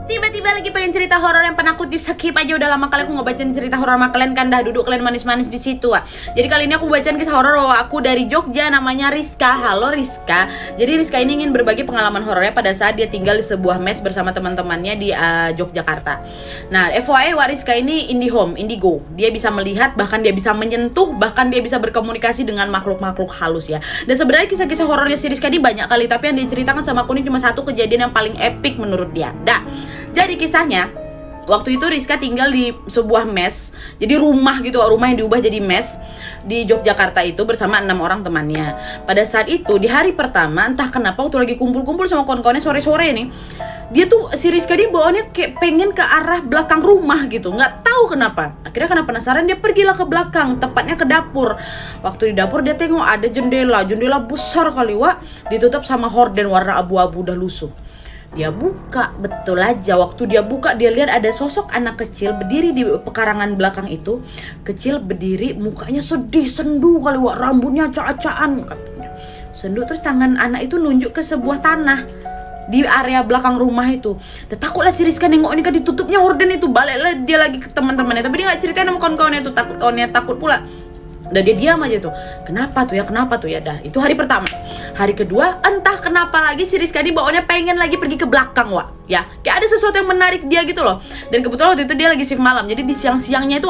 Tiba-tiba lagi pengen cerita horor yang penakut, di skip aja. Udah lama kali aku nggak bacain cerita horor sama kalian kan, dah duduk kalian manis-manis di situ. Jadi kali ini aku bacain kisah horor aku dari Jogja, namanya Rizka. Halo Rizka. Jadi Rizka ini ingin berbagi pengalaman horornya pada saat dia tinggal di sebuah mes bersama teman-temannya di Yogyakarta. Nah, FYI Rizka ini indigo. Dia bisa melihat, bahkan dia bisa menyentuh, bahkan dia bisa berkomunikasi dengan makhluk-makhluk halus ya. Dan sebenarnya kisah-kisah horornya si Rizka ini banyak kali, tapi yang diceritakan sama aku ini cuma satu kejadian yang paling epic menurut dia. Jadi kisahnya, waktu itu Rizka tinggal di sebuah mes. Jadi rumah gitu, rumah yang diubah jadi mes di Yogyakarta itu bersama 6 orang temannya. Pada saat itu di hari pertama, entah kenapa waktu lagi kumpul-kumpul sama kawan-kawannya sore-sore nih, dia tuh si Rizka dia bawaannya kayak pengen ke arah belakang rumah gitu, nggak tahu kenapa. Akhirnya karena penasaran dia pergilah ke belakang, tepatnya ke dapur. Waktu di dapur dia tengok ada jendela besar kali ditutup sama horden warna abu-abu udah lusuh. Dia buka, betul aja. Waktu dia buka, dia lihat ada sosok anak kecil berdiri di pekarangan belakang itu. Kecil berdiri, mukanya sedih, sendu kali rambutnya acak-acakan katanya. Sendu, terus tangan anak itu nunjuk ke sebuah tanah di area belakang rumah itu. Udah takutlah si Rizka nengok ini kan ditutupnya horden itu. Baliklah dia lagi ke teman-temannya, tapi dia gak ceritain sama kawan-kawannya itu, takut kawannya takut pula. Udah dia diam aja tuh. Kenapa tuh ya? Dah, itu hari pertama. Hari kedua, entah kenapa lagi si Rizka ini bawaannya pengen lagi pergi ke belakang, ya. Kayak ada sesuatu yang menarik dia gitu loh. Dan kebetulan waktu itu dia lagi shift malam. Jadi di siang-siangnya itu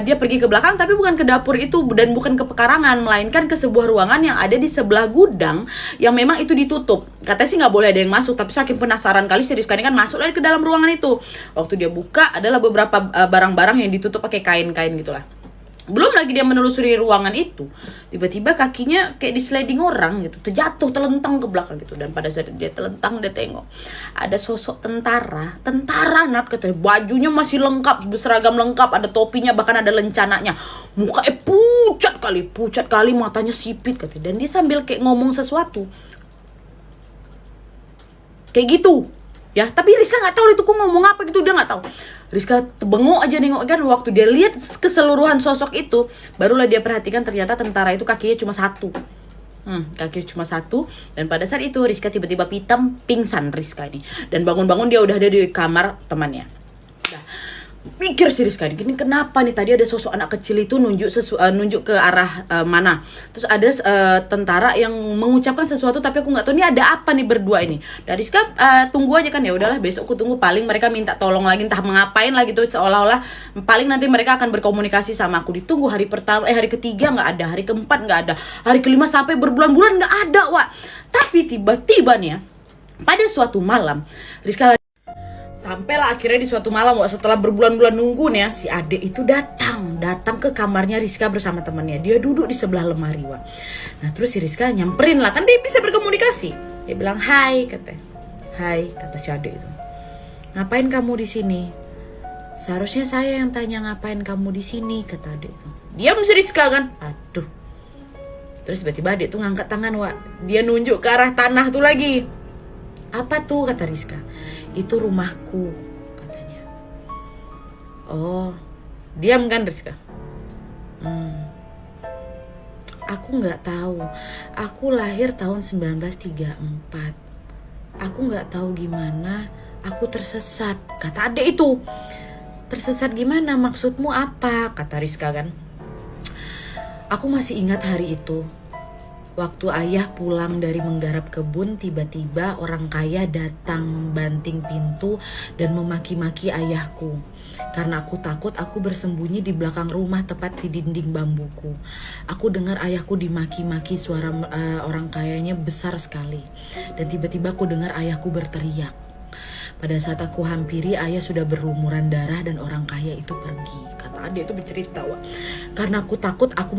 dia pergi ke belakang, tapi bukan ke dapur itu dan bukan ke pekarangan, melainkan ke sebuah ruangan yang ada di sebelah gudang yang memang itu ditutup. Katanya sih nggak boleh ada yang masuk, tapi saking penasaran kali si Rizka ini kan masuk lagi ke dalam ruangan itu. Waktu dia buka, adalah beberapa barang-barang yang ditutup pakai kain-kain gitulah. Belum lagi dia menelusuri ruangan itu, tiba-tiba kakinya kayak disliding orang gitu, terjatuh, telentang ke belakang gitu. Dan pada saat dia telentang, dia tengok ada sosok tentara Nat, katanya bajunya masih lengkap, berseragam lengkap, ada topinya, bahkan ada lencananya. Mukanya pucat kali, matanya sipit katanya. Dan dia sambil kayak ngomong sesuatu kayak gitu ya, tapi Rizka nggak tahu itu kok ngomong apa gitu, dia nggak tahu. Rizka bengok aja nengok kan. Waktu dia lihat keseluruhan sosok itu, barulah dia perhatikan ternyata tentara itu kakinya cuma satu. Kakinya cuma satu. Dan pada saat itu Rizka tiba-tiba pingsan Rizka ini. Dan bangun-bangun dia udah ada di kamar temannya. Pikir si Rizka ini kenapa nih, tadi ada sosok anak kecil itu nunjuk ke arah mana. Terus ada tentara yang mengucapkan sesuatu, tapi aku nggak tahu ini ada apa nih berdua ini. Dan Rizka tunggu aja kan, ya udahlah besok aku tunggu, paling mereka minta tolong lagi, entah mengapain lah gitu, seolah-olah paling nanti mereka akan berkomunikasi sama aku. Ditunggu hari pertama, hari ketiga nggak ada, hari keempat nggak ada, hari kelima sampai berbulan-bulan nggak ada Tapi tiba-tiba nih ya, pada suatu malam Rizka sampailah akhirnya di suatu malam setelah berbulan-bulan nunggu nih ya, si adek itu datang ke kamarnya Rizka bersama temannya. Dia duduk di sebelah lemari Nah terus si Rizka nyamperin lah, kan dia bisa berkomunikasi. Dia bilang hai, kata si adek itu. Ngapain kamu di sini? Seharusnya saya yang tanya ngapain kamu di sini, kata adek itu. Diam si Rizka kan. Aduh. Terus tiba-tiba adek tuh ngangkat tangan dia nunjuk ke arah tanah tuh lagi. Apa tuh, kata Rizka? Itu rumahku, katanya. Oh, diam kan Rizka? Aku nggak tahu. Aku lahir tahun 1934. Aku nggak tahu gimana. Aku tersesat, kata adek itu. Tersesat gimana? Maksudmu apa? Kata Rizka kan. Aku masih ingat hari itu. Waktu ayah pulang dari menggarap kebun, tiba-tiba orang kaya datang membanting pintu dan memaki-maki ayahku. Karena aku takut, aku bersembunyi di belakang rumah tepat di dinding bambuku. Aku dengar ayahku dimaki-maki, suara orang kayanya besar sekali. Dan tiba-tiba aku dengar ayahku berteriak. Pada saat aku hampiri, ayah sudah berlumuran darah dan orang kaya itu pergi. Kata adik itu bercerita, karena aku takut, aku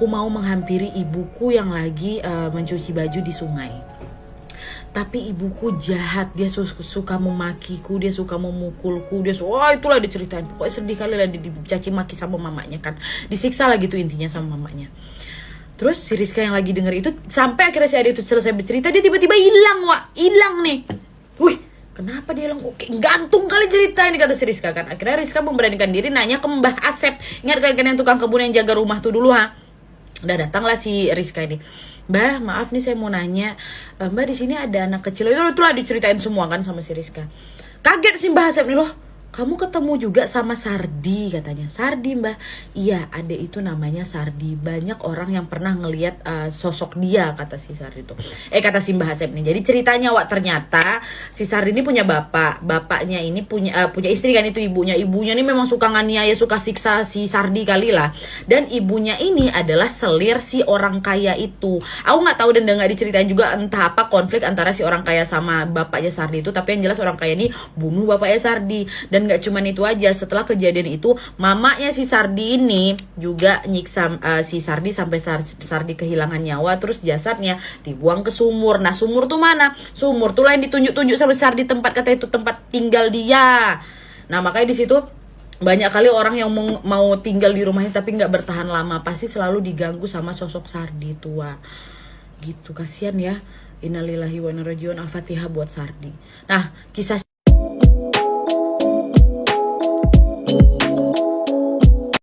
mau menghampiri ibuku yang lagi mencuci baju di sungai. Tapi ibuku jahat, dia suka memakiku, dia suka memukulku, itulah diceritain. Pokoknya sedih kali lah dicaci maki sama mamanya kan. Disiksa lah gitu intinya sama mamanya. Terus si Rizka yang lagi denger itu, sampai akhirnya si adik itu selesai bercerita, dia tiba-tiba hilang nih. Kenapa dia kok kayak gantung kali cerita ini, kata si Rizka kan. Akhirnya Rizka memberanikan diri nanya ke Mbah Asep. Ingat kan yang tukang kebun yang jaga rumah tuh dulu Udah datanglah si Rizka ini. Mbak, maaf nih saya mau nanya, Mbak di sini ada anak kecil. Itulah diceritain semua kan sama si Rizka. Kaget sih Mbak Asep nih loh. Kamu ketemu juga sama Sardi katanya. Sardi Mbak. Iya, ada itu namanya Sardi. Banyak orang yang pernah ngelihat sosok dia, kata si Sardi itu. Kata si Mbak Asep nih. Jadi ceritanya Wak, ternyata si Sardi ini punya bapak. Bapaknya ini punya istri kan, itu ibunya. Ibunya ini memang suka nganiaya, suka siksa si Sardi kali lah. Dan ibunya ini adalah selir si orang kaya itu. Aku nggak tahu dan nggak diceritain juga entah apa konflik antara si orang kaya sama bapaknya Sardi itu. Tapi yang jelas orang kaya ini bunuh bapaknya Sardi. Dan nggak cuman itu aja, setelah kejadian itu mamanya si Sardi ini juga nyiksa si Sardi sampai Sardi kehilangan nyawa, terus jasadnya dibuang ke sumur. Nah sumur tuh mana? Sumur tuh lain ditunjuk-tunjuk sama Sardi tempat, kata itu tempat tinggal dia. Nah makanya di situ banyak kali orang yang mau tinggal di rumahnya tapi nggak bertahan lama, pasti selalu diganggu sama sosok Sardi tua gitu. Kasihan ya. Innalillahi wa inna ilaihi raji'un. Al-Fatihah buat Sardi. Nah kisah